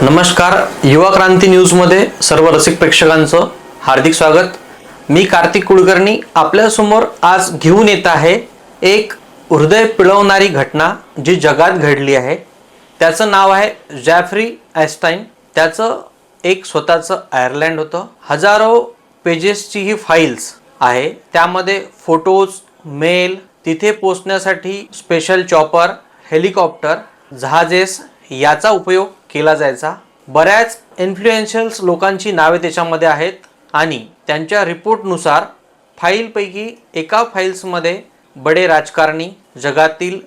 नमस्कार, युवा क्रांती न्यूजमध्ये सर्व रसिक प्रेक्षकांचं हार्दिक स्वागत। मी कार्तिक कुलकर्णी आपल्यासमोर आज घेऊन येत आहे एक हृदय पिळवणारी घटना जी जगात घडली आहे। त्याचं नाव आहे जेफ्री एस्टाइन। त्याचं एक स्वतःचं आयर्लंड होतं। हजारो पेजेसची ही फाइल्स आहे। त्यामध्ये फोटोज, मेल, तिथे पोहोचण्यासाठी स्पेशल चॉपर, हेलिकॉप्टर, जहाजेस याचा उपयोग केला जायचा। बऱ्याच इन्फ्लुएन्शियल लोकांची नावे त्याच्यामध्ये आहेत आणि त्यांच्या रिपोर्टनुसार फाईलपैकी एका फाइल्समध्ये बडे राजकारणी जगातील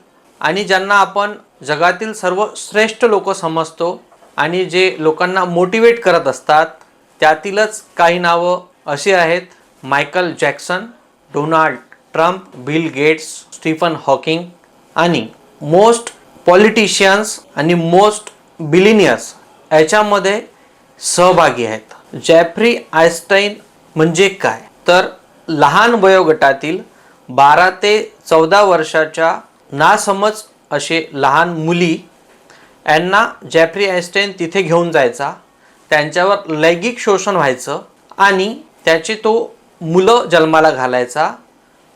आणि ज्यांना आपण जगातील सर्व श्रेष्ठ लोक समजतो आणि जे लोकांना मोटिवेट करत असतात त्यातीलच काही नावं अशी आहेत: Michael Jackson, Donald Trump, Bill Gates, Stephen Hawking आणि मोस्ट पॉलिटिशियन्स आणि मोस्ट बिलिनियर्स याच्यामध्ये सहभागी आहेत। जेफ्री एस्टाइन म्हणजे काय तर लहान वयोगटातील 12 ते 14 वर्षाच्या नासमज असे लहान मुली यांना जेफ्री एस्टाइन तिथे घेऊन जायचा। त्यांच्यावर लैंगिक शोषण व्हायचं आणि त्याची तो मुलं जन्माला घालायचा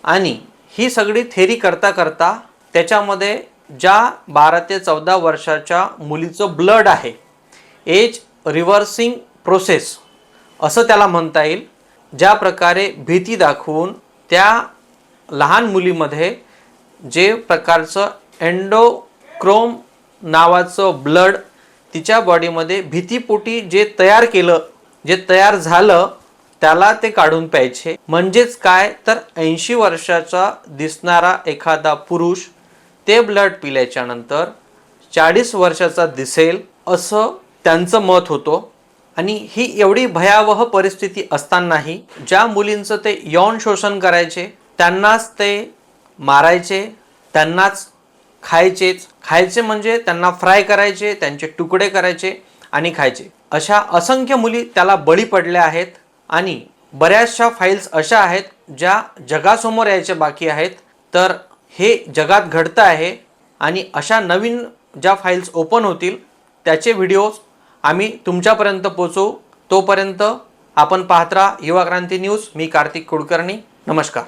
आणि ही सगळी थेरी करता करता त्याच्यामध्ये ज्या 12 ते 14 वर्षाच्या मुलीचं ब्लड आहे, एज रिव्हर्सिंग प्रोसेस असं त्याला म्हणता येईल, ज्या प्रकारे भीती दाखवून त्या लहान मुलीमध्ये जे प्रकारचं एंडोक्रोम नावाचं ब्लड तिच्या बॉडीमध्ये भीतीपोटी जे तयार झालं त्याला ते काढून प्यायचे। म्हणजेच काय तर 80 वर्षाचा दिसणारा एखादा पुरुष ते ब्लड पिल्याच्या नंतर 40 वर्षाचा दिसेल असं त्यांचं मत होतं। आणि ही एवढी भयावह परिस्थिती असतानाही ज्या मुलींचं ते यौन शोषण करायचे त्यांनाच ते मारायचे, त्यांनाच खायचे म्हणजे त्यांना फ्राय करायचे, त्यांचे तुकडे करायचे आणि खायचे। अशा असंख्य मुली त्याला बळी पडल्या आहेत आणि बऱ्याचशा फाइल्स अशा आहेत ज्या जगासमोर यायचे बाकी आहेत। तर हे जगात घडतं आहे आणि अशा नवीन ज्या फाइल्स ओपन होतील त्याचे व्हिडिओज आम्ही तुमच्यापर्यंत पोहोचवू। तोपर्यंत आपण पाहत राहा युवा क्रांती न्यूज। मी कार्तिक कुलकर्णी, नमस्कार।